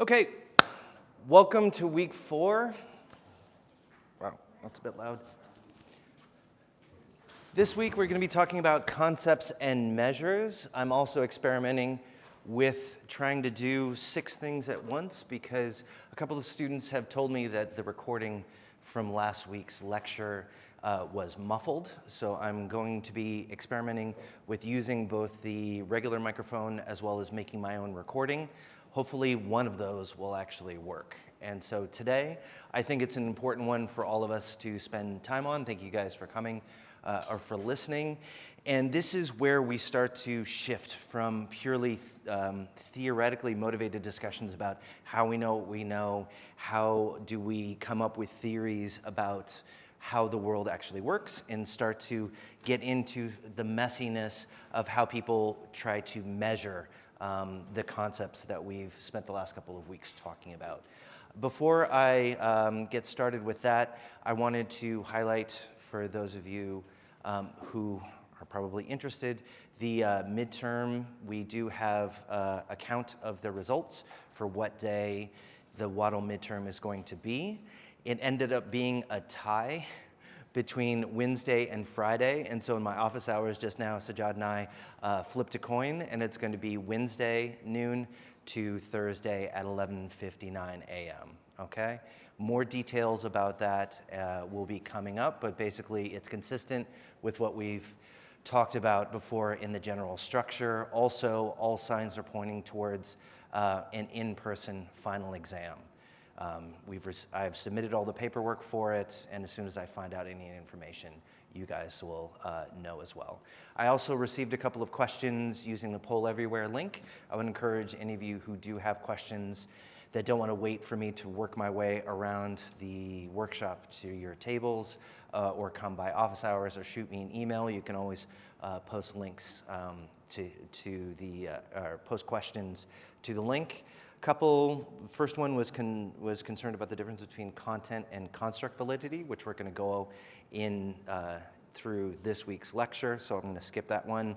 Okay, welcome to week 4. Wow, that's a bit loud. This week we're going to be talking about concepts and measures. I'm also experimenting with trying to do 6 things at once because a couple of students have told me that the recording from last week's lecture was muffled. So I'm going to be experimenting with using both the regular microphone as well as making my own recording. Hopefully one of those will actually work. And so today, I think it's an important one for all of us to spend time on. Thank you guys for coming or for listening. And this is where we start to shift from purely theoretically motivated discussions about how we know what we know, how do we come up with theories about how the world actually works, and start to get into the messiness of how people try to measure the concepts that we've spent the last couple of weeks talking about. Before I get started with that, I wanted to highlight for those of you who are probably interested, the midterm, we do have a count of the results for what day the Waddle midterm is going to be. It ended up being a tie between Wednesday and Friday, and so in my office hours just now, Sajad and I flipped a coin, and it's going to be Wednesday noon to Thursday at 11:59 a.m., okay? More details about that will be coming up, but basically it's consistent with what we've talked about before in the general structure. Also, all signs are pointing towards an in-person final exam. I've submitted all the paperwork for it, and as soon as I find out any information, you guys will know as well. I also received a couple of questions using the Poll Everywhere link. I would encourage any of you who do have questions that don't want to wait for me to work my way around the workshop to your tables or come by office hours or shoot me an email. You can always post links or post questions to the link. First one was concerned about the difference between content and construct validity, which we're going to go in through this week's lecture, so I'm going to skip that one.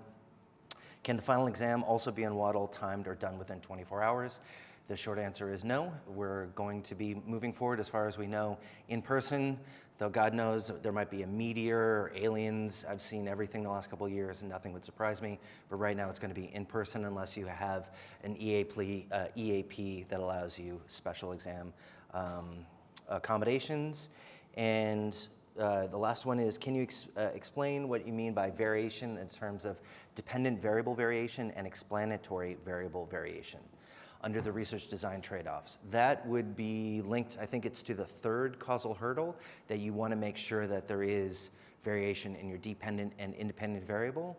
Can the final exam also be on Waddle, timed or done within 24 hours? The short answer is no. We're going to be moving forward as far as we know in person, though God knows there might be a meteor or aliens. I've seen everything the last couple of years and nothing would surprise me, but right now it's going to be in person unless you have an EAP that allows you special exam accommodations. And the last one is, can you explain what you mean by variation in terms of dependent variable variation and explanatory variable variation under the research design trade-offs? That would be linked, I think it's to the 3rd causal hurdle, that you want to make sure that there is variation in your dependent and independent variable.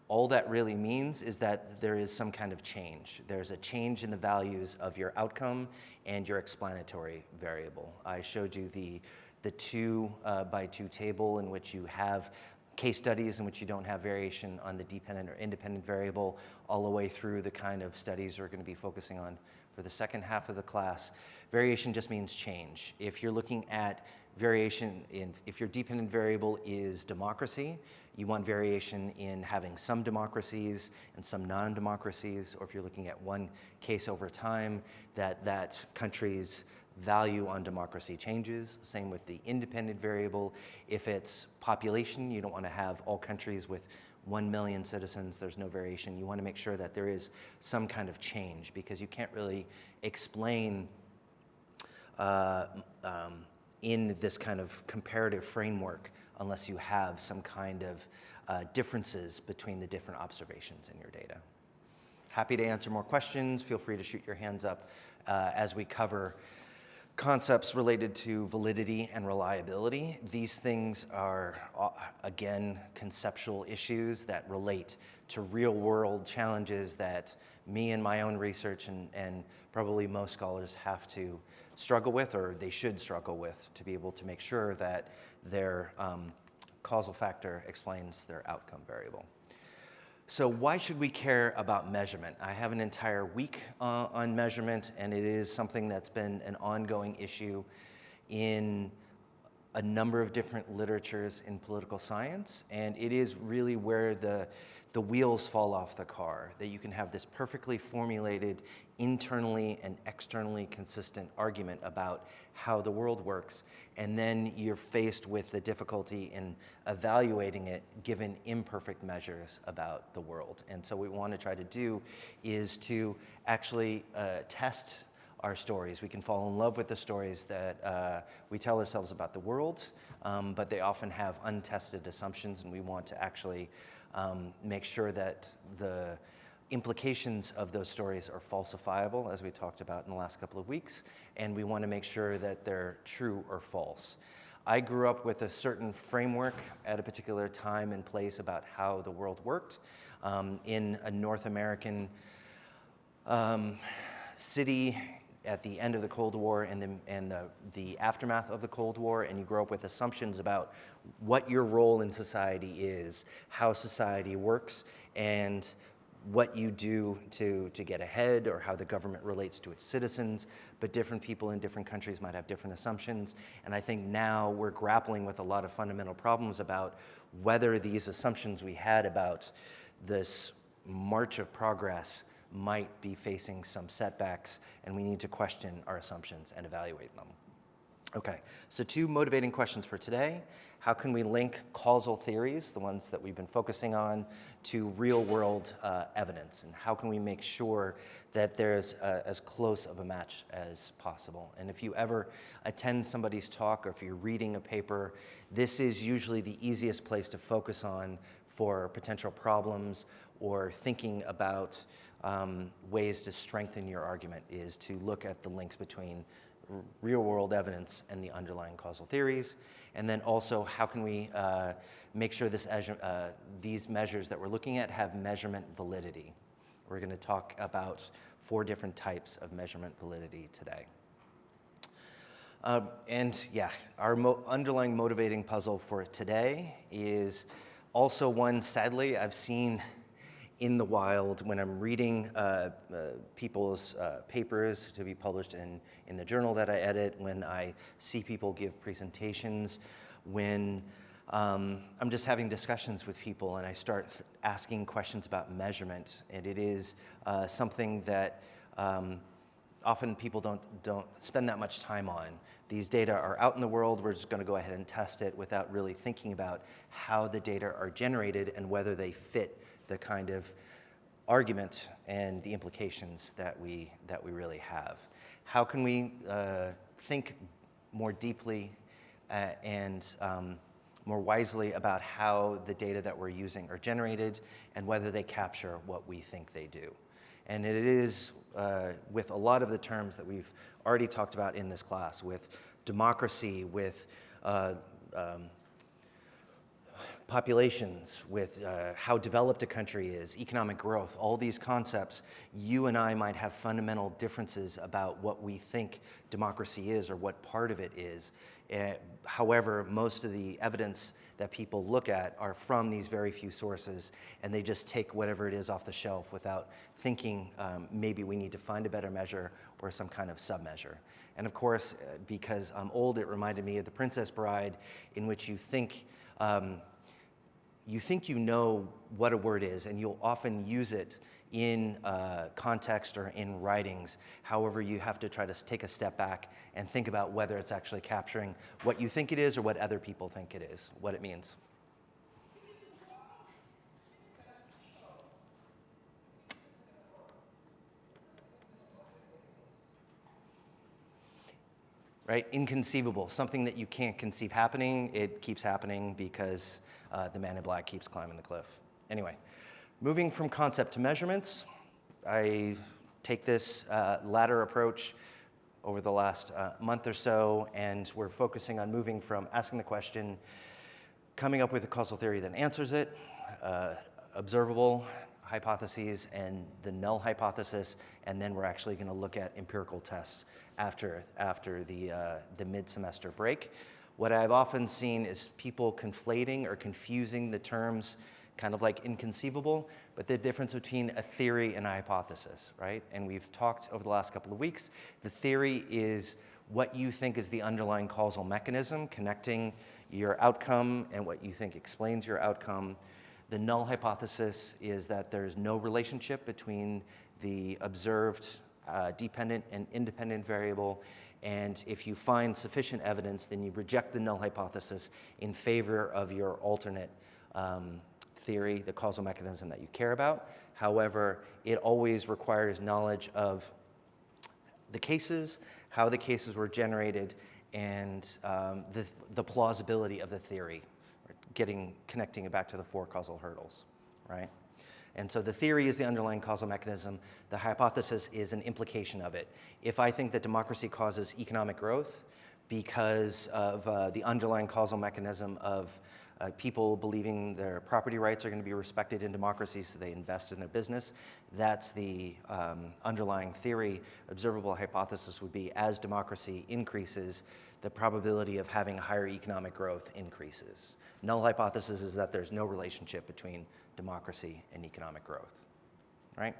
All that really means is that there is some kind of change. There's a change in the values of your outcome and your explanatory variable. I showed you the 2 by 2 table in which you have case studies in which you don't have variation on the dependent or independent variable, all the way through the kind of studies we're going to be focusing on for the second half of the class. Variation just means change. If you're looking at variation if your dependent variable is democracy, you want variation in having some democracies and some non-democracies, or if you're looking at one case over time, that country's value on democracy changes. Same with the independent variable. If it's population, you don't want to have all countries with 1 million citizens, there's no variation. You want to make sure that there is some kind of change, because you can't really explain in this kind of comparative framework unless you have some kind of differences between the different observations in your data. Happy to answer more questions. Feel free to shoot your hands up as we cover concepts related to validity and reliability. These things are, again, conceptual issues that relate to real-world challenges that me and my own research and probably most scholars have to struggle with, or they should struggle with, to be able to make sure that their causal factor explains their outcome variable. So why should we care about measurement? I have an entire week on measurement, and it is something that's been an ongoing issue in a number of different literatures in political science, and it is really where the wheels fall off the car, that you can have this perfectly formulated, internally and externally consistent argument about how the world works, and then you're faced with the difficulty in evaluating it given imperfect measures about the world. And so what we want to try to do is to actually test our stories. We can fall in love with the stories that we tell ourselves about the world, but they often have untested assumptions, and we want to actually make sure that the implications of those stories are falsifiable, as we talked about in the last couple of weeks, and we want to make sure that they're true or false. I grew up with a certain framework at a particular time and place about how the world worked in a North American city at the end of the Cold War and the aftermath of the Cold War, and you grow up with assumptions about what your role in society is, how society works, and what you do to get ahead, or how the government relates to its citizens. But different people in different countries might have different assumptions, and I think now we're grappling with a lot of fundamental problems about whether these assumptions we had about this march of progress might be facing some setbacks, and we need to question our assumptions and evaluate them. Okay, so 2 motivating questions for today. How can we link causal theories, the ones that we've been focusing on, to real-world evidence? And how can we make sure that there's as close of a match as possible? And if you ever attend somebody's talk, or if you're reading a paper, this is usually the easiest place to focus on for potential problems or thinking about ways to strengthen your argument, is to look at the links between real-world evidence and the underlying causal theories. And then also, how can we make sure these measures that we're looking at have measurement validity? We're going to talk about 4 different types of measurement validity today. And yeah, our underlying motivating puzzle for today is also one, sadly, I've seen in the wild when I'm reading people's papers to be published in the journal that I edit, when I see people give presentations, when I'm just having discussions with people and I start asking questions about measurement. And it is something that often people don't spend that much time on. These data are out in the world, we're just going to go ahead and test it without really thinking about how the data are generated and whether they fit the kind of argument and the implications that we really have. How can we think more deeply and more wisely about how the data that we're using are generated and whether they capture what we think they do? And it is with a lot of the terms that we've already talked about in this class, with democracy, with populations, with how developed a country is, economic growth, all these concepts, you and I might have fundamental differences about what we think democracy is or what part of it is. However, most of the evidence that people look at are from these very few sources, and they just take whatever it is off the shelf without thinking maybe we need to find a better measure or some kind of sub-measure. And of course, because I'm old, it reminded me of The Princess Bride, in which you think you know what a word is, and you'll often use it in context or in writings. However, you have to try to take a step back and think about whether it's actually capturing what you think it is or what other people think it is, what it means. Right? Inconceivable, something that you can't conceive happening, it keeps happening because the man in black keeps climbing the cliff. Anyway, moving from concept to measurements, I take this latter approach over the last month or so, and we're focusing on moving from asking the question, coming up with a causal theory that answers it, observable hypotheses, and the null hypothesis, and then we're actually going to look at empirical tests after the mid-semester break. What I've often seen is people conflating or confusing the terms, kind of like inconceivable, but the difference between a theory and a hypothesis, right? And we've talked over the last couple of weeks, the theory is what you think is the underlying causal mechanism connecting your outcome and what you think explains your outcome. The null hypothesis is that there's no relationship between the observed dependent and independent variable, and if you find sufficient evidence, then you reject the null hypothesis in favor of your alternate theory, the causal mechanism that you care about. However, it always requires knowledge of the cases, how the cases were generated, and the plausibility of the theory, connecting it back to the 4 causal hurdles, right? And so the theory is the underlying causal mechanism. The hypothesis is an implication of it. If I think that democracy causes economic growth because of the underlying causal mechanism of people believing their property rights are going to be respected in democracy, so they invest in their business, that's the underlying theory. Observable hypothesis would be, as democracy increases, the probability of having higher economic growth increases. Null hypothesis is that there's no relationship between democracy and economic growth, right?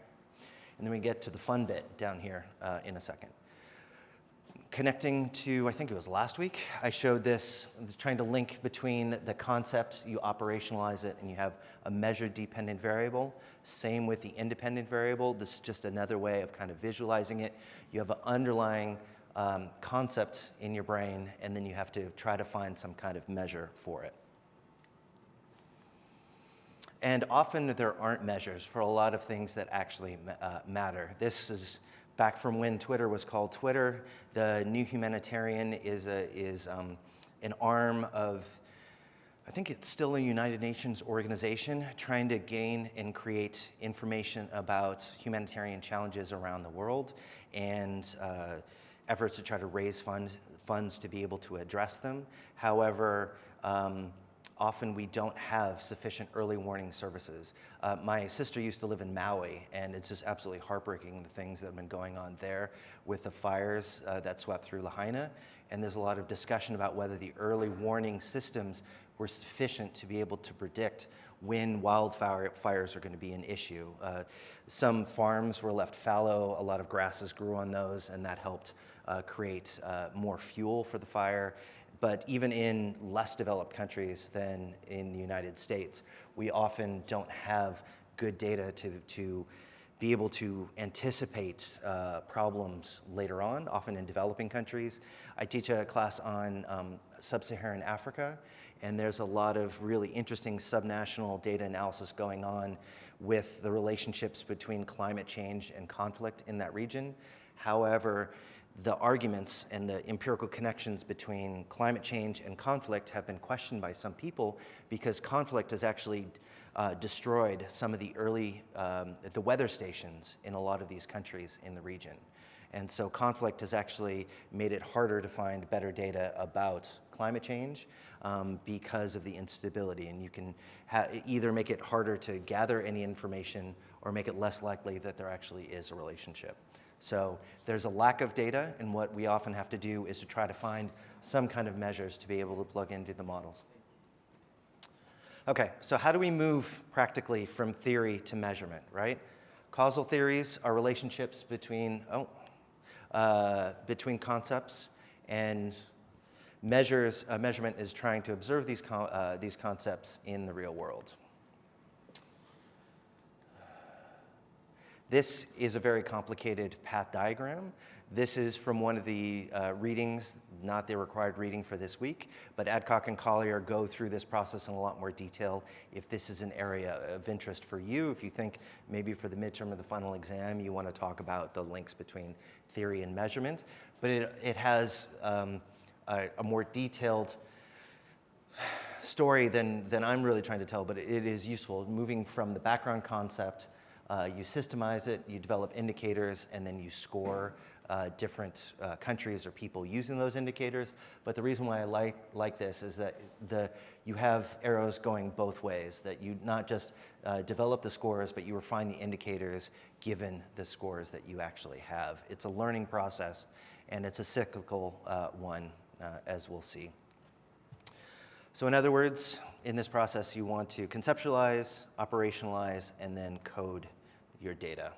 And then we get to the fun bit down here in a second. Connecting to, I think it was last week, I showed this, trying to link between the concept, you operationalize it, and you have a measured dependent variable. Same with the independent variable. This is just another way of kind of visualizing it. You have an underlying concept in your brain, and then you have to try to find some kind of measure for it. And often there aren't measures for a lot of things that actually matter. This is back from when Twitter was called Twitter. The New Humanitarian is an arm of, I think it's still a United Nations organization, trying to gain and create information about humanitarian challenges around the world, and efforts to try to raise funds to be able to address them. However, often we don't have sufficient early warning services. My sister used to live in Maui, and it's just absolutely heartbreaking, the things that have been going on there with the fires that swept through Lahaina. And there's a lot of discussion about whether the early warning systems were sufficient to be able to predict when wildfires are going to be an issue. Some farms were left fallow, a lot of grasses grew on those, and that helped create more fuel for the fire. But even in less developed countries than in the United States, we often don't have good data to be able to anticipate problems later on, often in developing countries. I teach a class on sub-Saharan Africa, and there's a lot of really interesting subnational data analysis going on with the relationships between climate change and conflict in that region. However, the arguments and the empirical connections between climate change and conflict have been questioned by some people, because conflict has actually destroyed some of the early the weather stations in a lot of these countries in the region. And so conflict has actually made it harder to find better data about climate change because of the instability. And you can either make it harder to gather any information or make it less likely that there actually is a relationship. So there's a lack of data, and what we often have to do is to try to find some kind of measures to be able to plug into the models. Okay, so how do we move practically from theory to measurement, right? Causal theories are relationships between concepts, and measurement is trying to observe these concepts in the real world. This is a very complicated path diagram. This is from one of the readings, not the required reading for this week, but Adcock and Collier go through this process in a lot more detail if this is an area of interest for you. If you think maybe for the midterm or the final exam you want to talk about the links between theory and measurement. But it has a more detailed story than I'm really trying to tell, but it is useful. Moving from the background concept, you systemize it, you develop indicators, and then you score different countries or people using those indicators. But the reason why I like this is that you have arrows going both ways, that you not just develop the scores, but you refine the indicators given the scores that you actually have. It's a learning process, and it's a cyclical one, as we'll see. So in other words, in this process, you want to conceptualize, operationalize, and then code your data.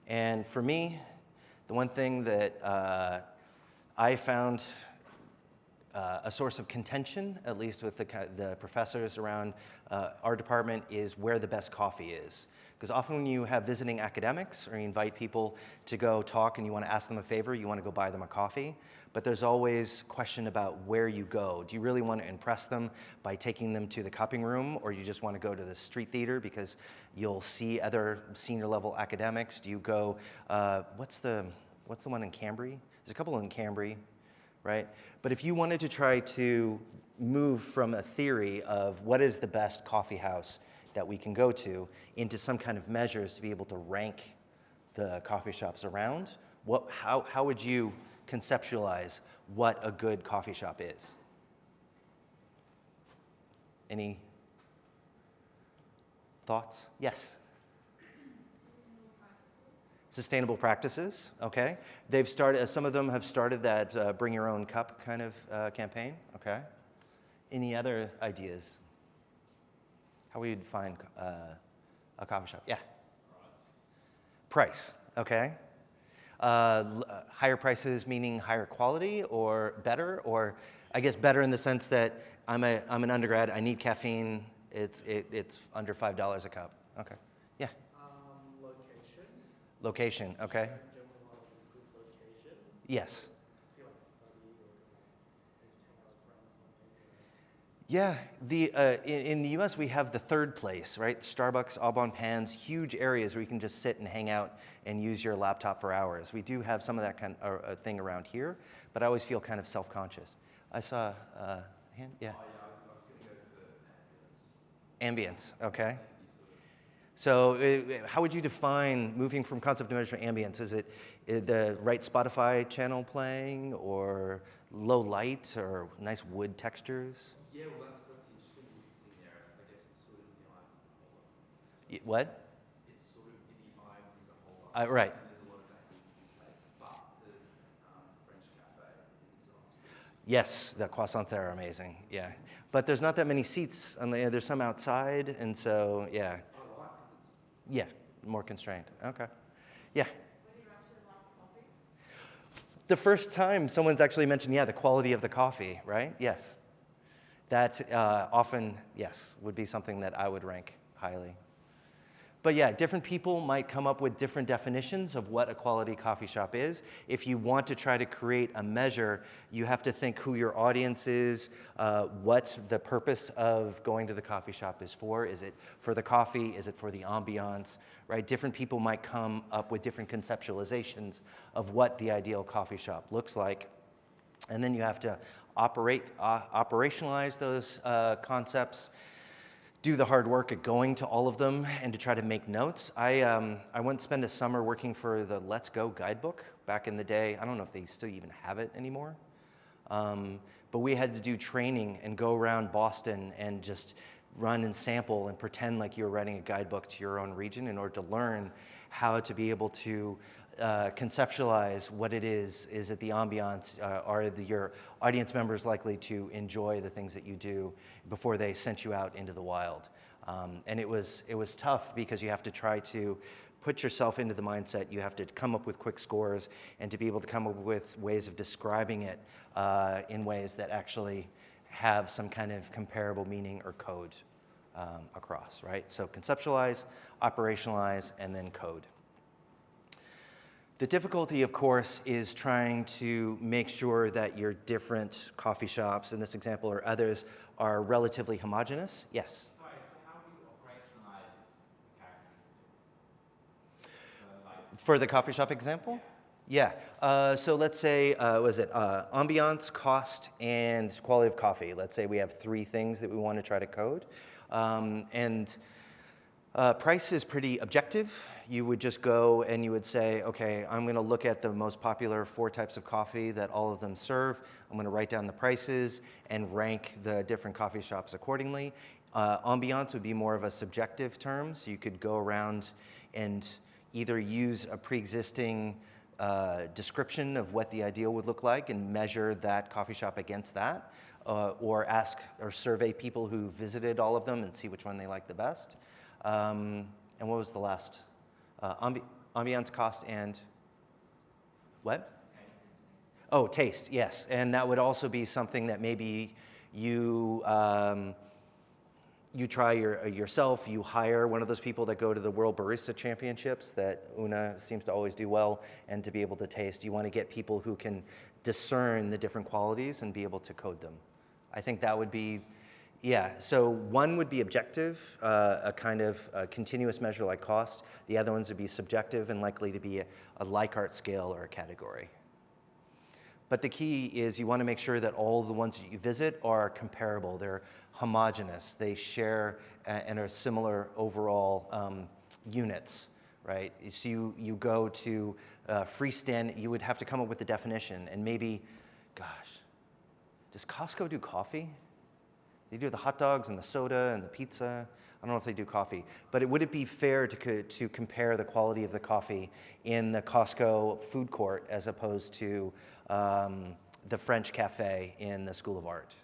And for me, the one thing that I found a source of contention, at least with the professors around our department, is where the best coffee is. Because often when you have visiting academics or you invite people to go talk and you want to ask them a favor, you want to go buy them a coffee. But there's always question about where you go. Do you really want to impress them by taking them to the cupping room, or you just want to go to the street theater because you'll see other senior level academics? Do you go, what's the one in Cambry? There's a couple in Cambry, right? But if you wanted to try to move from a theory of what is the best coffee house that we can go to into some kind of measures to be able to rank the coffee shops around, how would you conceptualize what a good coffee shop is? Any thoughts? Yes? Sustainable practices, okay. They've started, some of them have started that bring your own cup kind of campaign, okay. Any other ideas? How would you define a coffee shop? Yeah? Price, okay. Higher prices meaning higher quality or better, or I guess better in the sense that I'm an undergrad, I need caffeine, it's under $5 a cup, okay. Yeah? Location. Location, okay. Good location. Yes. You like study or like just hang out with friends and things like that. Yeah, in the US we have the third place, right? Starbucks, Au Bon Pains, huge areas where you can just sit and hang out and use your laptop for hours. We do have some of that kind of thing around here, but I always feel kind of self-conscious. I saw a hand, yeah? Oh yeah, I was going to go for ambience. Ambience, okay. Sort of, So how would you define moving from concept to measure to ambience? Is it the right Spotify channel playing, or low light, or nice wood textures? yeah, well that's the interesting thing there. I guess it's sort of in the eye of the beholder. What? It's sort of in the eye of the beholder. Right. And there's a lot of angles you can take, but the French cafe is an obscure. Yes, the croissants there are amazing, yeah. But there's not that many seats, there's some outside, and so, yeah. Oh right, because it's Yeah, more constrained, okay. Yeah? When you actually love coffee? The first time someone's actually mentioned, yeah, the quality of the coffee, right? Yes. That often, yes, would be something that I would rank highly. But yeah, different people might come up with different definitions of what a quality coffee shop is. If you want to try to create a measure, you have to think who your audience is, what the purpose of going to the coffee shop is for. Is it for the coffee? Is it for the ambiance? Right? Different people might come up with different conceptualizations of what the ideal coffee shop looks like. And then you have to operationalize those concepts, do the hard work at going to all of them and to try to make notes. I once spent a summer working for the Let's Go guidebook back in the day. I don't know if they still even have it anymore. But we had to do training and go around Boston and just run and sample and pretend like you were writing a guidebook to your own region in order to learn how to be able to conceptualize what it is it the ambiance, are your audience members likely to enjoy the things that you do before they sent you out into the wild. And it was tough because you have to try to put yourself into the mindset, you have to come up with quick scores and to be able to come up with ways of describing it in ways that actually have some kind of comparable meaning or code across, right? So conceptualize, operationalize, and then code. The difficulty, of course, is trying to make sure that your different coffee shops, in this example or others, are relatively homogeneous. Yes? Sorry, so how do you operationalize the characteristics? So like, For the coffee shop example? Yeah. So let's say, ambiance, cost, and quality of coffee. Let's say we have 3 things that we want to try to code. Price is pretty objective. You would just go and you would say, okay, I'm going to look at the most popular 4 types of coffee that all of them serve. I'm going to write down the prices and rank the different coffee shops accordingly. Ambiance would be more of a subjective term. So you could go around and either use a pre-existing description of what the ideal would look like and measure that coffee shop against that, or ask or survey people who visited all of them and see which one they like the best. And what was the last? Ambiance, cost, and what? Oh, taste, yes. And that would also be something that maybe you, you try yourself, you hire one of those people that go to the World Barista Championships that Una seems to always do well, and to be able to taste. You want to get people who can discern the different qualities and be able to code them. I think that would be, yeah. So one would be objective, a kind of a continuous measure like cost. The other ones would be subjective and likely to be a Likert scale or a category. But the key is you want to make sure that all the ones that you visit are comparable. They're homogeneous. They share and are similar overall units, right? So you go to freestand, you would have to come up with a definition. And maybe, gosh, does Costco do coffee? They do the hot dogs and the soda and the pizza. I don't know if they do coffee. But would it be fair to compare the quality of the coffee in the Costco food court as opposed to the French cafe in the School of Art,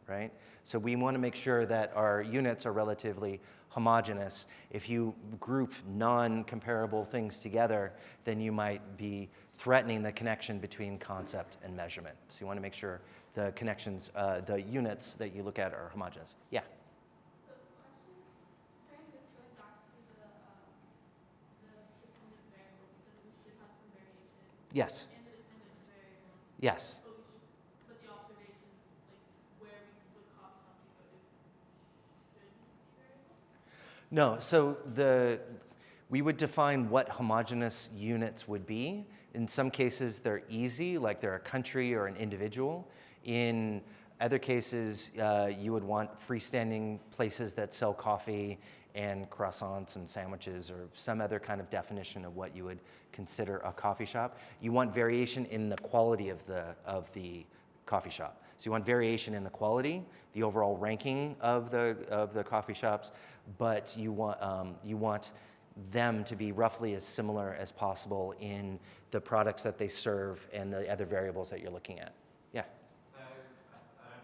right? So we want to make sure that our units are relatively homogeneous. If you group non-comparable things together, then you might be threatening the connection between concept and measurement. So you want to make sure the connections, the units that you look at are homogeneous. Yeah? So question, comparing this going back to the dependent variables, you said we should have some variation Yes. in the dependent variables. Yes. But the observations, like where we would coffee shops we go to, should be variable? No, so we would define what homogeneous units would be. In some cases, they're easy, like they're a country or an individual. In other cases, you would want freestanding places that sell coffee and croissants and sandwiches or some other kind of definition of what you would consider a coffee shop. You want variation in the quality of the coffee shop. So you want variation in the quality, the overall ranking of the coffee shops, but you want them to be roughly as similar as possible in the products that they serve and the other variables that you're looking at. Yeah. So I don't know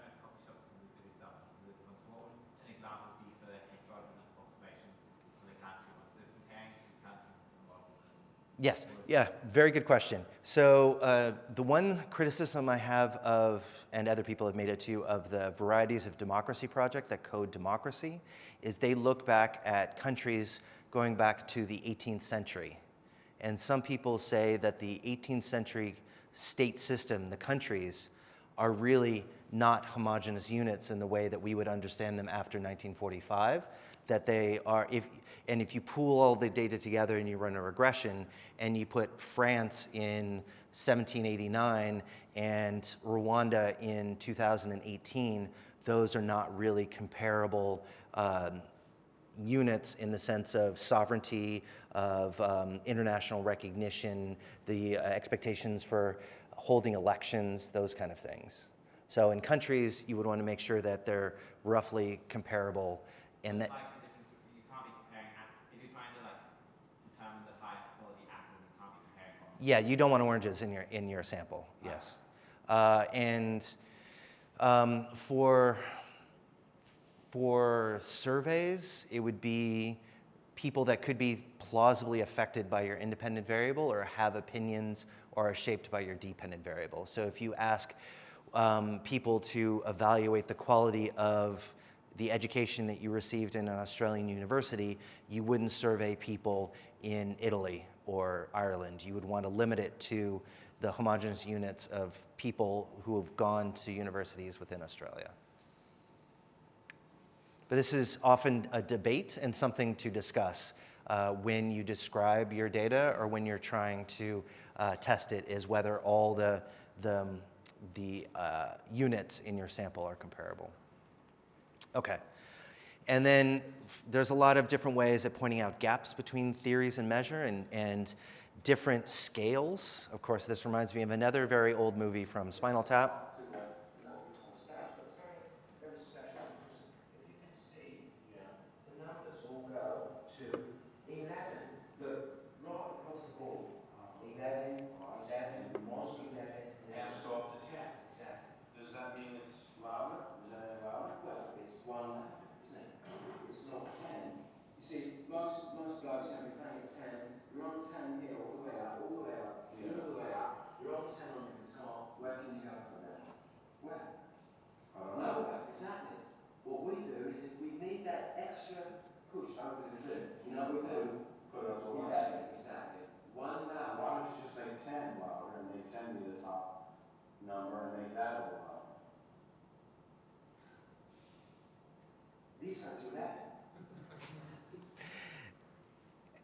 if coffee shops is a good example for this one. So what would an example be for the heterogeneous observations for the country ones? So comparing two countries is homogeneous. Yes, yeah, very good question. So the one criticism I have of, and other people have made it too, of the Varieties of Democracy project that code democracy, is they look back at countries going back to the 18th century. And some people say that the 18th century state system, the countries, are really not homogeneous units in the way that we would understand them after 1945, that they are, if you pool all the data together and you run a regression and you put France in 1789 and Rwanda in 2018, those are not really comparable units in the sense of sovereignty, of international recognition, the expectations for holding elections, those kind of things. So in countries, you would want to make sure that they're roughly comparable. And that, Like the difference, you can't be comparing, if you're trying to like determine the highest quality apple, you can't be comparing oranges. yeah, you don't want oranges in your sample, yes. And for surveys, it would be people that could be plausibly affected by your independent variable or have opinions or are shaped by your dependent variable. So if you ask people to evaluate the quality of the education that you received in an Australian university, you wouldn't survey people in Italy or Ireland. You would want to limit it to the homogeneous units of people who have gone to universities within Australia. But this is often a debate and something to discuss when you describe your data or when you're trying to test it, is whether all the units in your sample are comparable. Okay. And then there's a lot of different ways of pointing out gaps between theories and measure and different scales. Of course, this reminds me of another very old movie from Spinal Tap. Very special because if you can see, the numbers all go to 11. Look, right across the board. 11, 11, more 11, And stop to 10. Exactly. Does that mean it's louder? Is that any louder? Well, it's one louder, isn't it? It's not 10. You see, most blokes have been playing at 10. You're on 10 here, all the way up, all the way up, all the way up. You're on 10 on your guitar. Where can you go from there? Where? I don't know. Nowhere, exactly. What we do is if we need that extra push over the cliff, you know what we do? Put it up to 11. Yeah, exactly. One Why louder. don't you just make 10 louder and make 10 be the top number and make that a little louder? These go to 11.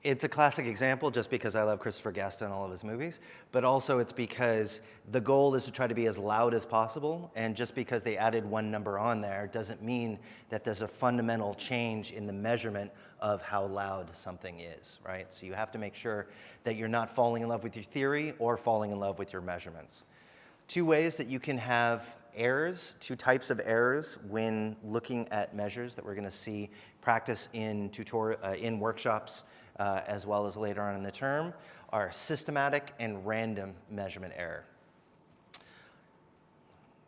It's a classic example just because I love Christopher Guest and all of his movies, but also it's because the goal is to try to be as loud as possible, and just because they added one number on there doesn't mean that there's a fundamental change in the measurement of how loud something is, right? So you have to make sure that you're not falling in love with your theory or falling in love with your measurements. Two ways that you can have errors, two types of errors when looking at measures that we're going to see practice in in workshops as well as later on in the term, are systematic and random measurement error.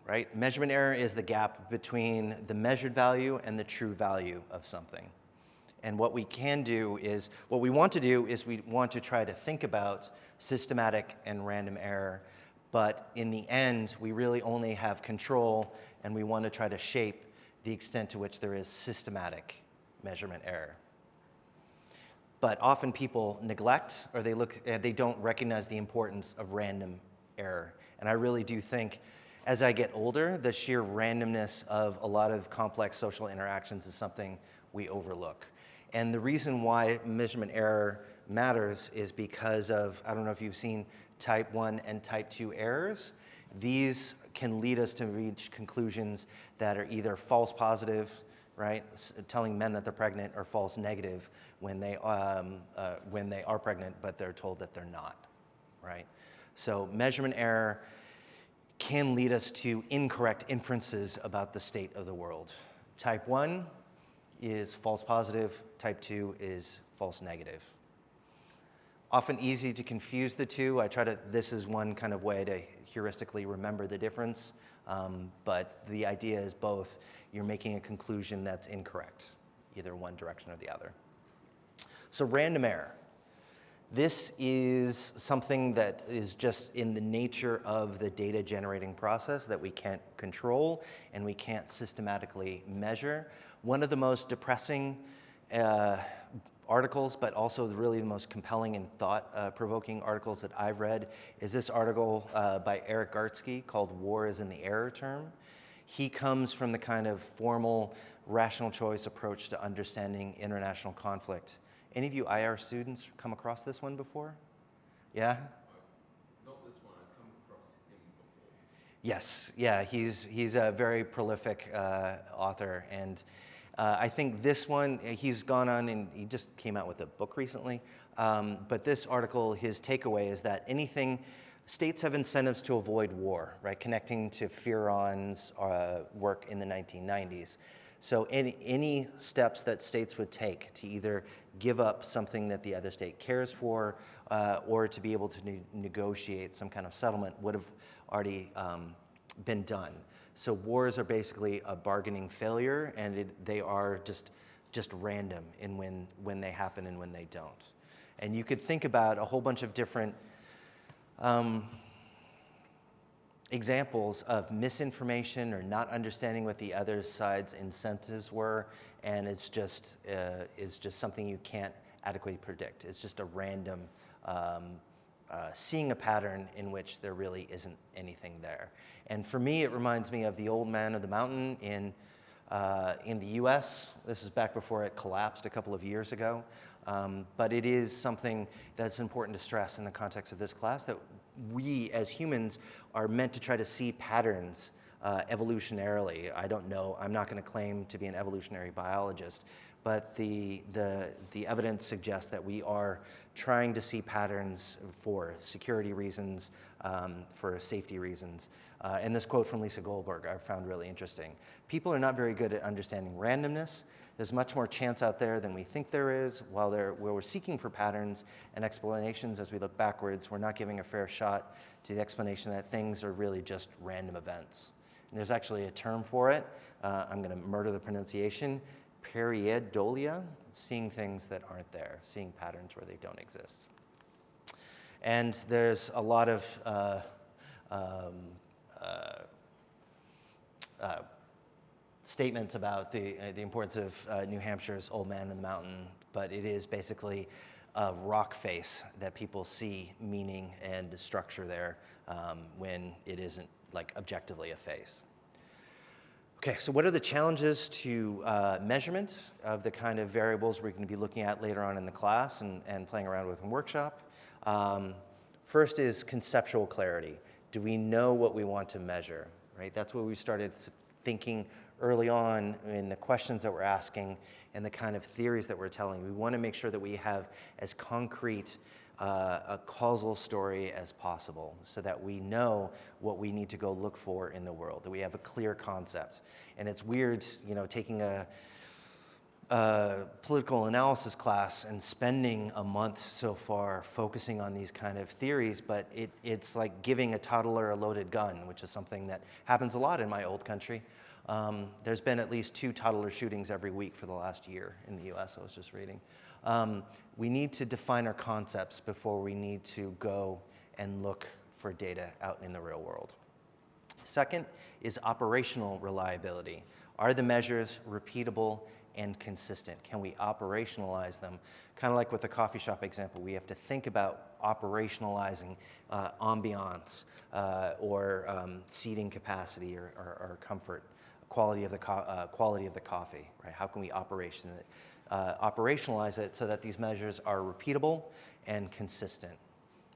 Right? Measurement error is the gap between the measured value and the true value of something. And what we want to do is we want to try to think about systematic and random error, but in the end, we really only have control, and we want to try to shape the extent to which there is systematic measurement error. But often people neglect, or they don't recognize the importance of random error. And I really do think, as I get older, the sheer randomness of a lot of complex social interactions is something we overlook. And the reason why measurement error matters is because of, I don't know if you've seen type 1 and type 2 errors. These can lead us to reach conclusions that are either false positive, right, telling men that they're pregnant, or false negative when they are pregnant, but they're told that they're not, right? So measurement error can lead us to incorrect inferences about the state of the world. Type 1 is false positive, type 2 is false negative. Often easy to confuse the two. This is one kind of way to heuristically remember the difference, but the idea is both. You're making a conclusion that's incorrect, either one direction or the other. So random error. This is something that is just in the nature of the data generating process that we can't control and we can't systematically measure. One of the most depressing articles, but also really the most compelling and thought-provoking articles that I've read is this article by Eric Gartsky called "War is in the Error Term." He comes from the kind of formal, rational choice approach to understanding international conflict. Any of you IR students come across this one before? Yeah? Not this one, I've come across him before. Yes, yeah, he's a very prolific author, and I think this one, he's gone on and he just came out with a book recently, but this article, his takeaway is that states have incentives to avoid war, right? Connecting to Fearon's work in the 1990s. So any steps that states would take to either give up something that the other state cares for or to be able to negotiate some kind of settlement would have already been done. So wars are basically a bargaining failure, and they are just random in when they happen and when they don't. And you could think about a whole bunch of different examples of misinformation or not understanding what the other side's incentives were, and it's just something you can't adequately predict. It's just a random seeing a pattern in which there really isn't anything there. And for me, it reminds me of the Old Man of the Mountain in the U.S. This is back before it collapsed a couple of years ago. But it is something that's important to stress in the context of this class, that we as humans are meant to try to see patterns evolutionarily. I don't know, I'm not going to claim to be an evolutionary biologist, but the evidence suggests that we are trying to see patterns for security reasons, for safety reasons. And this quote from Lisa Goldberg I found really interesting. People are not very good at understanding randomness. There's much more chance out there than we think there is. While we're seeking for patterns and explanations as we look backwards, we're not giving a fair shot to the explanation that things are really just random events. And there's actually a term for it. I'm going to murder the pronunciation. Pareidolia, seeing things that aren't there, seeing patterns where they don't exist. And there's a lot of statements about the importance of New Hampshire's Old Man in the Mountain, but it is basically a rock face that people see meaning and structure there when it isn't like objectively a face. Okay, so what are the challenges to measurement of the kind of variables we're going to be looking at later on in the class and playing around with in workshop? First is conceptual clarity. Do we know what we want to measure, right? That's what we started thinking early on in the questions that we're asking and the kind of theories that we're telling. We want to make sure that we have as concrete a causal story as possible so that we know what we need to go look for in the world, that we have a clear concept. And it's weird, you know, taking a political analysis class and spending a month so far focusing on these kind of theories, but it's like giving a toddler a loaded gun, which is something that happens a lot in my old country. There's been at least 2 toddler shootings every week for the last year in the US, I was just reading. We need to define our concepts before we need to go and look for data out in the real world. Second is operational reliability. Are the measures repeatable and consistent? Can we operationalize them? Kind of like with the coffee shop example, we have to think about operationalizing ambiance or seating capacity or comfort, quality of the coffee, right? How can we operationalize it so that these measures are repeatable and consistent,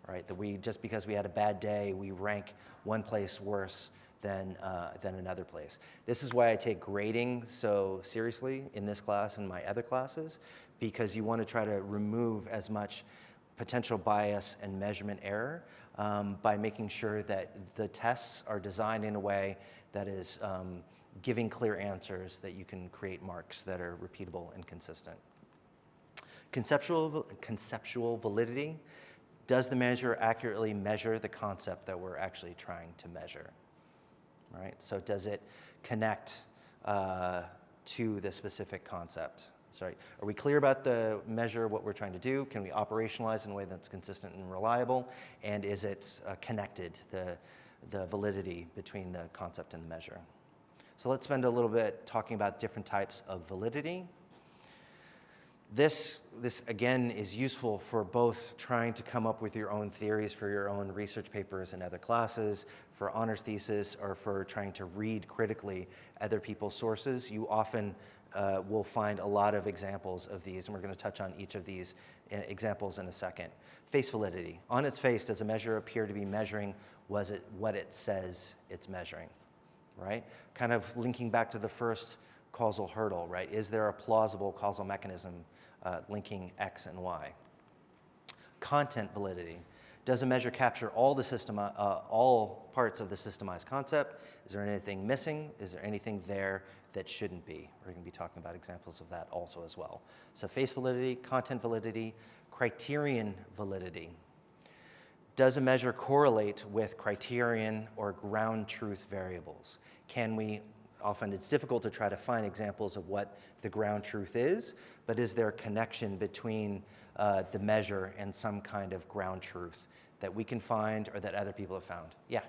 right? That we, just because we had a bad day, we rank one place worse than another place. This is why I take grading so seriously in this class and my other classes, because you want to try to remove as much potential bias and measurement error by making sure that the tests are designed in a way that is giving clear answers that you can create marks that are repeatable and consistent. Conceptual validity. Does the measure accurately measure the concept that we're actually trying to measure? Right? So does it connect to the specific concept? Sorry, are we clear about the measure, what we're trying to do? Can we operationalize in a way that's consistent and reliable? And is it connected, the validity between the concept and the measure? So let's spend a little bit talking about different types of validity. This again is useful for both trying to come up with your own theories for your own research papers and other classes, for honors thesis, or for trying to read critically other people's sources. You often will find a lot of examples of these, and we're going to touch on each of these examples in a second. Face validity. On its face, does a measure appear to be measuring what it says it's measuring? Right? Kind of linking back to the first causal hurdle, right? Is there a plausible causal mechanism linking X and Y? Content validity. Does a measure capture all parts of the systemized concept? Is there anything missing? Is there anything there that shouldn't be? We're going to be talking about examples of that also as well. So face validity, content validity, criterion validity. Does a measure correlate with criterion or ground truth variables? Can we, often it's difficult to try to find examples of what the ground truth is, but is there a connection between the measure and some kind of ground truth that we can find or that other people have found? Yeah?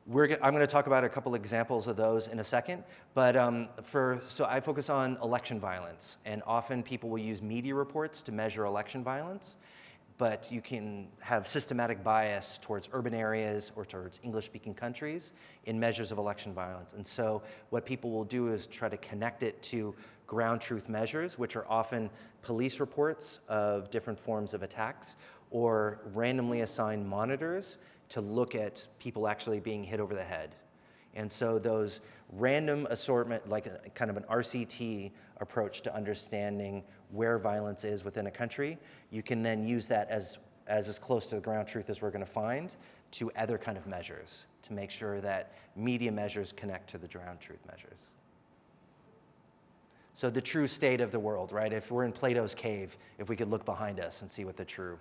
I'm going to talk about a couple examples of those in a second, but so I focus on election violence, and often people will use media reports to measure election violence, but you can have systematic bias towards urban areas or towards English-speaking countries in measures of election violence. And so what people will do is try to connect it to ground truth measures, which are often police reports of different forms of attacks or randomly assigned monitors to look at people actually being hit over the head. And so those random assortment, like kind of an RCT approach to understanding where violence is within a country, you can then use that as close to the ground truth as we're going to find to other kind of measures to make sure that media measures connect to the ground truth measures. So the true state of the world, right? If we're in Plato's cave, if we could look behind us and see what the true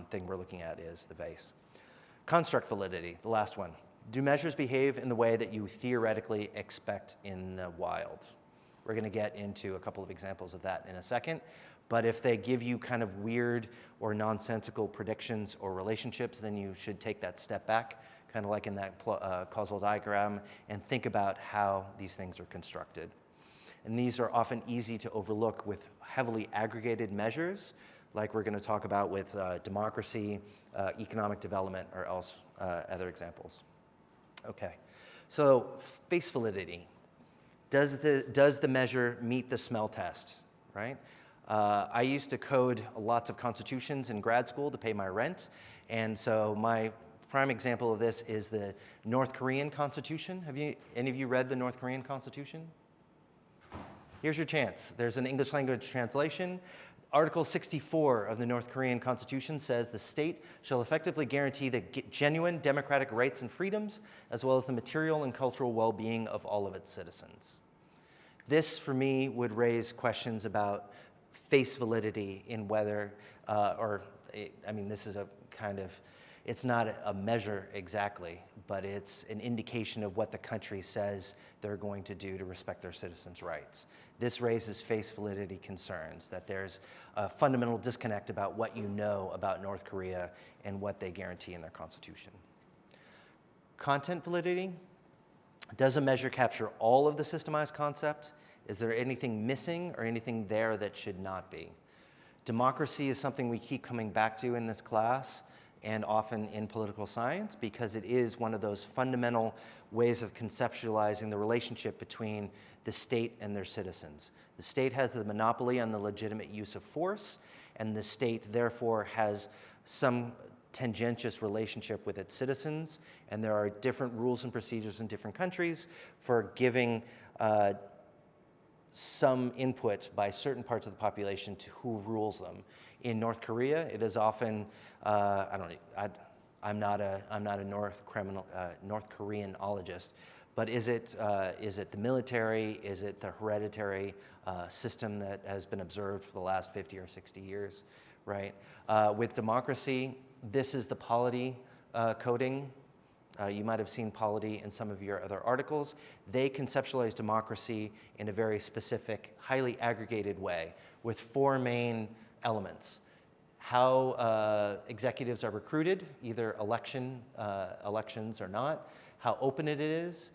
thing we're looking at is, the vase. Construct validity, the last one. Do measures behave in the way that you theoretically expect in the wild? We're going to get into a couple of examples of that in a second. But if they give you kind of weird or nonsensical predictions or relationships, then you should take that step back, kind of like in that causal diagram, and think about how these things are constructed. And these are often easy to overlook with heavily aggregated measures, like we're going to talk about with democracy, economic development, or else other examples. Okay, so face validity. Does the measure meet the smell test, right? I used to code lots of constitutions in grad school to pay my rent, and so my prime example of this is the North Korean Constitution. Have any of you read the North Korean Constitution? Here's your chance. There's an English language translation. Article 64 of the North Korean Constitution says the state shall effectively guarantee the genuine democratic rights and freedoms, as well as the material and cultural well-being of all of its citizens. This, for me, would raise questions about face validity in whether, this is a kind of, it's not a measure exactly, but it's an indication of what the country says they're going to do to respect their citizens' rights. This raises face validity concerns, that there's a fundamental disconnect about what you know about North Korea and what they guarantee in their constitution. Content validity. Does a measure capture all of the systemized concept? Is there anything missing or anything there that should not be? Democracy is something we keep coming back to in this class and often in political science, because it is one of those fundamental ways of conceptualizing the relationship between the state and their citizens. The state has the monopoly on the legitimate use of force, and the state therefore has some tangentious relationship with its citizens, and there are different rules and procedures in different countries for giving some input by certain parts of the population to who rules them. In North Korea, it is often, I'm not a North Koreanologist, but is it the military? Is it the hereditary system that has been observed for the last 50 or 60 years, right? With democracy, this is the polity coding. You might have seen polity in some of your other articles. They conceptualize democracy in a very specific, highly aggregated way with four main elements. How executives are recruited, either elections or not, how open it is,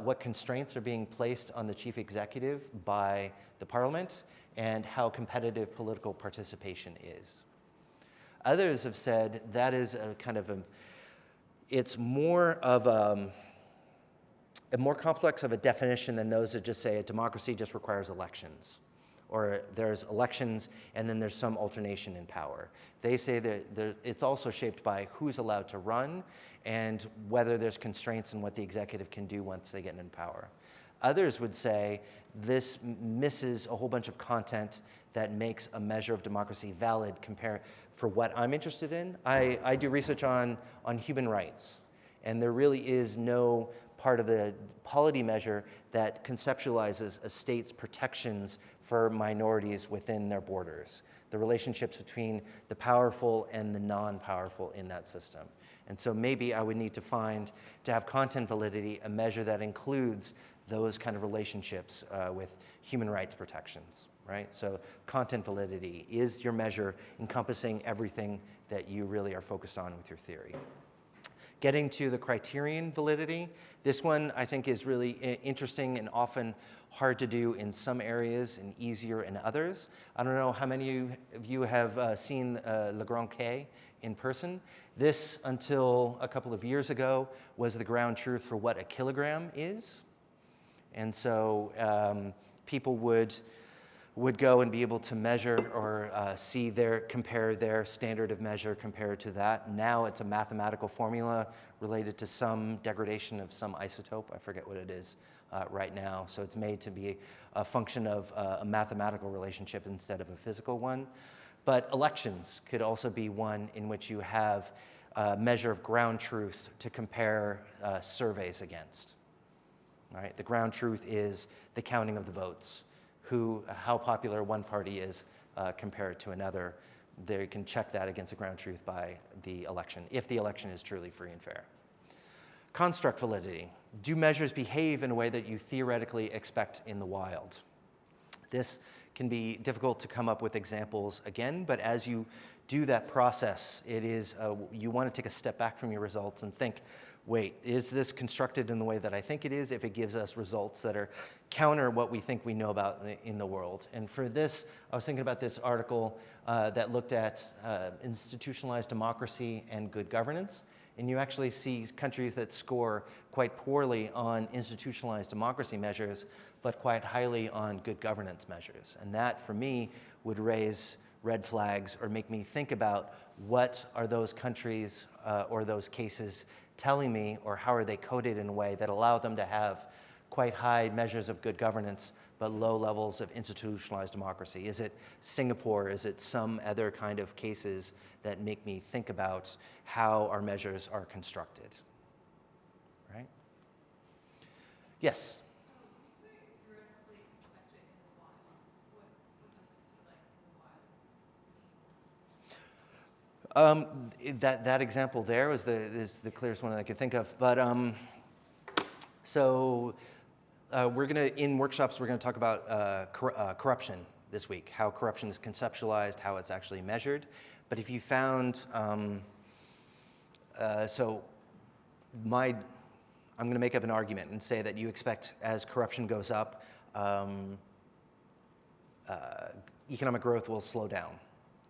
what constraints are being placed on the chief executive by the parliament, and how competitive political participation is. Others have said that is a kind of it's more of a more complex of a definition than those that just say a democracy just requires elections, or there's elections and then there's some alternation in power. They say that it's also shaped by who's allowed to run and whether there's constraints in what the executive can do once they get in power. Others would say this misses a whole bunch of content that makes a measure of democracy valid for what I'm interested in. I do research on human rights, and there really is no part of the polity measure that conceptualizes a state's protections for minorities within their borders, the relationships between the powerful and the non-powerful in that system. And so maybe I would need to have content validity, a measure that includes those kind of relationships with human rights protections, right? So content validity is your measure encompassing everything that you really are focused on with your theory. Getting to the criterion validity, this one I think is really interesting and often hard to do in some areas and easier in others. I don't know how many of you have seen Le Grand K in person. This, until a couple of years ago, was the ground truth for what a kilogram is. And so people would go and be able to measure or compare their standard of measure compared to that. Now it's a mathematical formula related to some degradation of some isotope. I forget what it is right now. So it's made to be a function of a mathematical relationship instead of a physical one. But elections could also be one in which you have a measure of ground truth to compare surveys against. Right? The ground truth is the counting of the votes, how popular one party is compared to another. They can check that against the ground truth by the election, if the election is truly free and fair. Construct validity. Do measures behave in a way that you theoretically expect in the wild? This can be difficult to come up with examples again, but as you do that process, it is, you want to take a step back from your results and think, wait, is this constructed in the way that I think it is if it gives us results that are counter what we think we know about in the world? And for this, I was thinking about this article that looked at institutionalized democracy and good governance. And you actually see countries that score quite poorly on institutionalized democracy measures, but quite highly on good governance measures. And that, for me, would raise red flags or make me think about what are those countries or those cases telling me, or how are they coded in a way that allow them to have quite high measures of good governance, but low levels of institutionalized democracy? Is it Singapore? Is it some other kind of cases that make me think about how our measures are constructed? Right? Yes? You say theoretically expected in the wild. What does this like in the wild? That example there is the clearest one that I could think of. But so we're going to, in workshops, we're going to talk about corruption this week, how corruption is conceptualized, how it's actually measured. But if you found, I'm going to make up an argument and say that you expect as corruption goes up, economic growth will slow down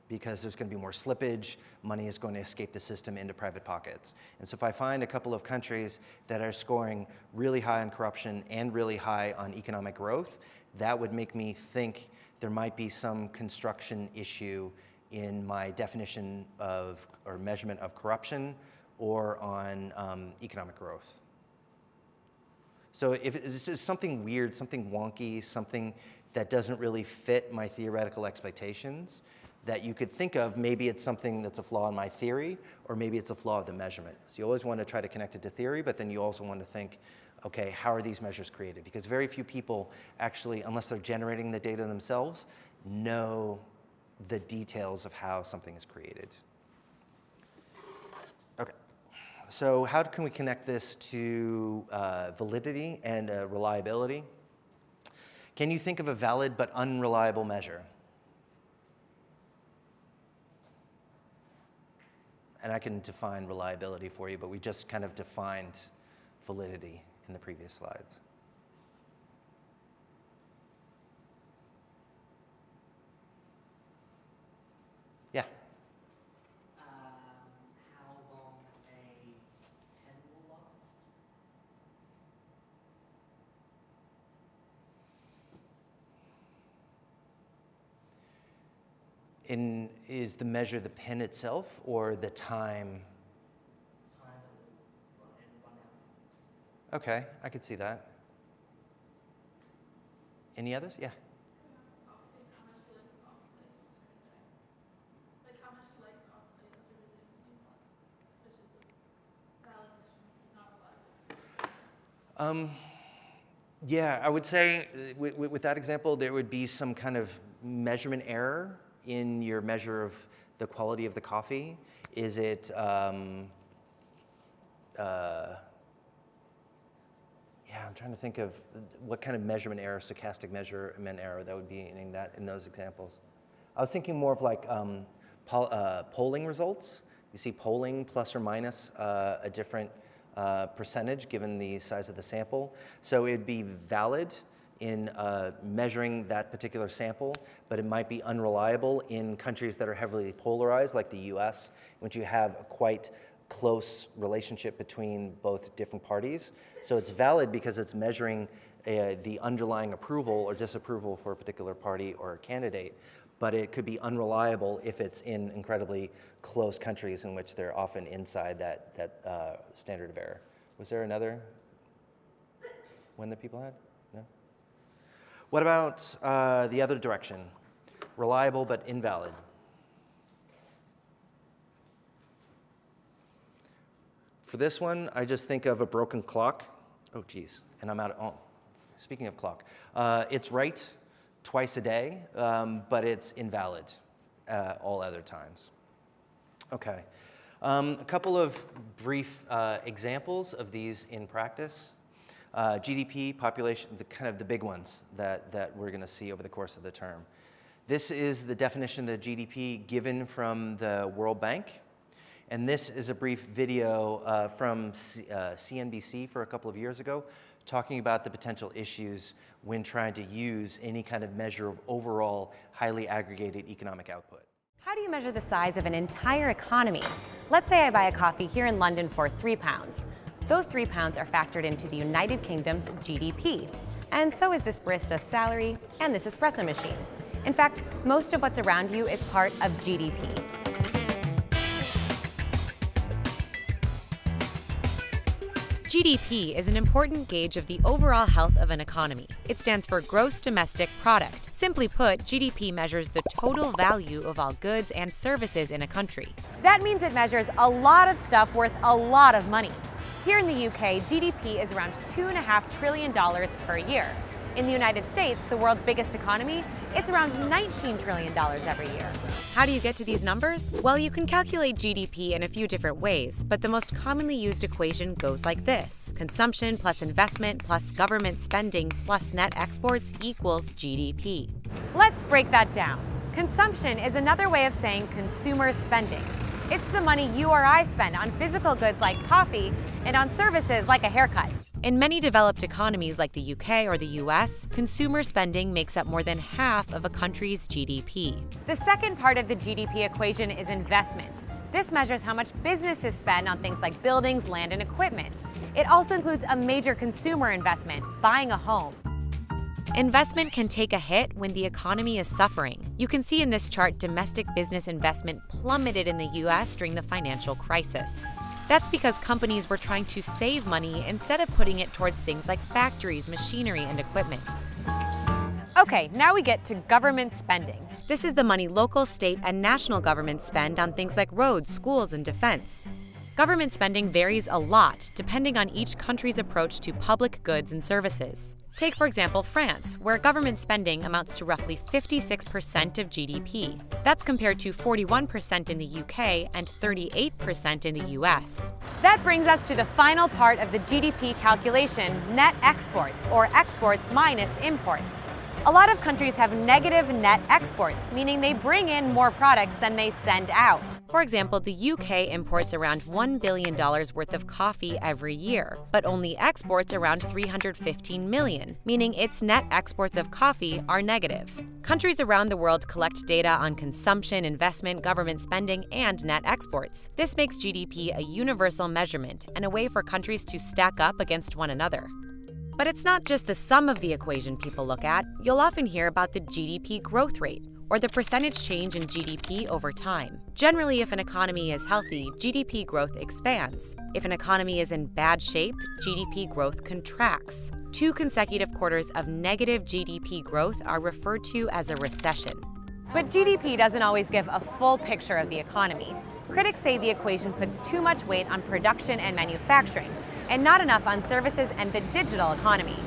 because there's going to be more slippage, money is going to escape the system into private pockets. And so if I find a couple of countries that are scoring really high on corruption and really high on economic growth, that would make me think there might be some construction issue in my definition of or measurement of corruption or on economic growth. So if it's something weird, something wonky, something that doesn't really fit my theoretical expectations, that you could think of, maybe it's something that's a flaw in my theory, or maybe it's a flaw of the measurement. So you always want to try to connect it to theory, but then you also want to think, okay, how are these measures created? Because very few people actually, unless they're generating the data themselves, know the details of how something is created. Okay, so how can we connect this to validity and reliability? Can you think of a valid but unreliable measure? And I can define reliability for you, but we just kind of defined validity in the previous slides. Yeah? How long a pen will last? Is the measure the pen itself or the time? Time it will run out. Okay, I could see that. Any others? Yeah. Coffee, how much do you like a coffee place on a certain day? Like how much do you like a coffee place after visiting a few months, which is a valid measurement, not reliable. Yeah, I would say with that example, there would be some kind of measurement error in your measure of the quality of the coffee. Is it, yeah, I'm trying to think of what kind of measurement error, stochastic measurement error that would be in those examples. I was thinking more of like polling results. You see polling plus or minus a different percentage given the size of the sample. So it'd be valid in measuring that particular sample, but it might be unreliable in countries that are heavily polarized, like the US, in which you have a quite close relationship between both different parties. So it's valid because it's measuring the underlying approval or disapproval for a particular party or a candidate, but it could be unreliable if it's in incredibly close countries in which they're often inside that standard of error. Was there another one that people had? No? What about the other direction? Reliable but invalid. For this one, I just think of a broken clock. Oh, geez, and I'm out of, oh, speaking of clock. It's right twice a day, but it's invalid all other times. Okay, a couple of brief examples of these in practice. GDP, population, kind of the big ones that we're going to see over the course of the term. This is the definition of the GDP given from the World Bank. And this is a brief video from CNBC for a couple of years ago, talking about the potential issues when trying to use any kind of measure of overall highly aggregated economic output. How do you measure the size of an entire economy? Let's say I buy a coffee here in London for £3. Those £3 are factored into the United Kingdom's GDP. And so is this barista's salary and this espresso machine. In fact, most of what's around you is part of GDP. GDP is an important gauge of the overall health of an economy. It stands for Gross Domestic Product. Simply put, GDP measures the total value of all goods and services in a country. That means it measures a lot of stuff worth a lot of money. Here in the UK, GDP is around $2.5 trillion per year. In the United States, the world's biggest economy, it's around $19 trillion every year. How do you get to these numbers? Well, you can calculate GDP in a few different ways, but the most commonly used equation goes like this. Consumption plus investment plus government spending plus net exports equals GDP. Let's break that down. Consumption is another way of saying consumer spending. It's the money you or I spend on physical goods like coffee and on services like a haircut. In many developed economies like the UK or the US, consumer spending makes up more than half of a country's GDP. The second part of the GDP equation is investment. This measures how much businesses spend on things like buildings, land, and equipment. It also includes a major consumer investment, buying a home. Investment can take a hit when the economy is suffering. You can see in this chart domestic business investment plummeted in the US during the financial crisis. That's because companies were trying to save money instead of putting it towards things like factories, machinery, and equipment. Okay, now we get to government spending. This is the money local, state, and national governments spend on things like roads, schools, and defense. Government spending varies a lot depending on each country's approach to public goods and services. Take, for example, France, where government spending amounts to roughly 56% of GDP. That's compared to 41% in the UK and 38% in the US. That brings us to the final part of the GDP calculation, net exports, or exports minus imports. A lot of countries have negative net exports, meaning they bring in more products than they send out. For example, the UK imports around $1 billion worth of coffee every year, but only exports around $315 million, meaning its net exports of coffee are negative. Countries around the world collect data on consumption, investment, government spending, and net exports. This makes GDP a universal measurement and a way for countries to stack up against one another. But it's not just the sum of the equation people look at. You'll often hear about the GDP growth rate, or the percentage change in GDP over time. Generally, if an economy is healthy, GDP growth expands. If an economy is in bad shape, GDP growth contracts. 2 consecutive quarters of negative GDP growth are referred to as a recession. But GDP doesn't always give a full picture of the economy. Critics say the equation puts too much weight on production and manufacturing, and not enough on services and the digital economy.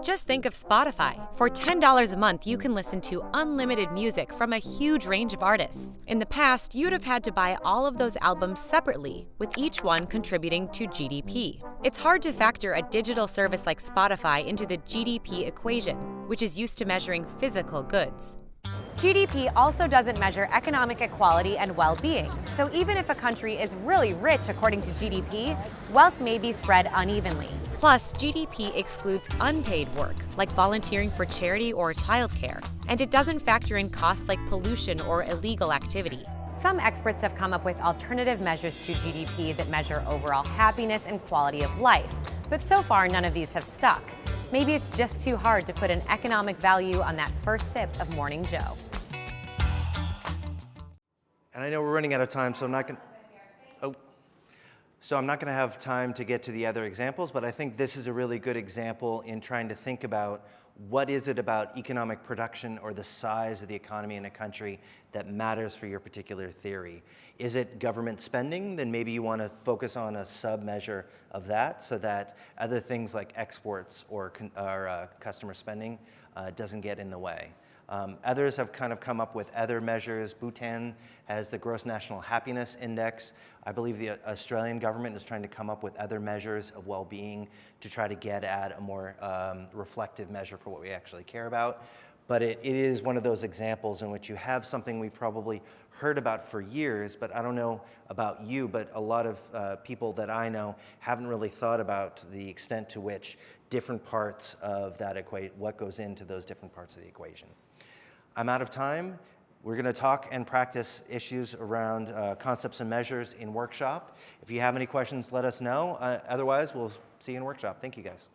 Just think of Spotify. For $10 a month, you can listen to unlimited music from a huge range of artists. In the past, you'd have had to buy all of those albums separately, with each one contributing to GDP. It's hard to factor a digital service like Spotify into the GDP equation, which is used to measuring physical goods. GDP also doesn't measure economic equality and well-being, so even if a country is really rich according to GDP, wealth may be spread unevenly. Plus, GDP excludes unpaid work, like volunteering for charity or childcare, and it doesn't factor in costs like pollution or illegal activity. Some experts have come up with alternative measures to GDP that measure overall happiness and quality of life, but so far none of these have stuck. Maybe it's just too hard to put an economic value on that first sip of Morning Joe. And I know we're running out of time, so I'm not going to have time to get to the other examples, but I think this is a really good example in trying to think about what is it about economic production or the size of the economy in a country that matters for your particular theory. Is it government spending? Then maybe you want to focus on a sub-measure of that so that other things like exports or customer spending doesn't get in the way. Others have kind of come up with other measures. Bhutan has the Gross National Happiness Index. I believe the Australian government is trying to come up with other measures of well-being to try to get at a more reflective measure for what we actually care about. But it is one of those examples in which you have something we've probably heard about for years, but I don't know about you, but a lot of people that I know haven't really thought about the extent to which different parts of that equation, what goes into those different parts of the equation. I'm out of time. We're going to talk and practice issues around concepts and measures in workshop. If you have any questions, let us know. Otherwise, we'll see you in workshop. Thank you, guys.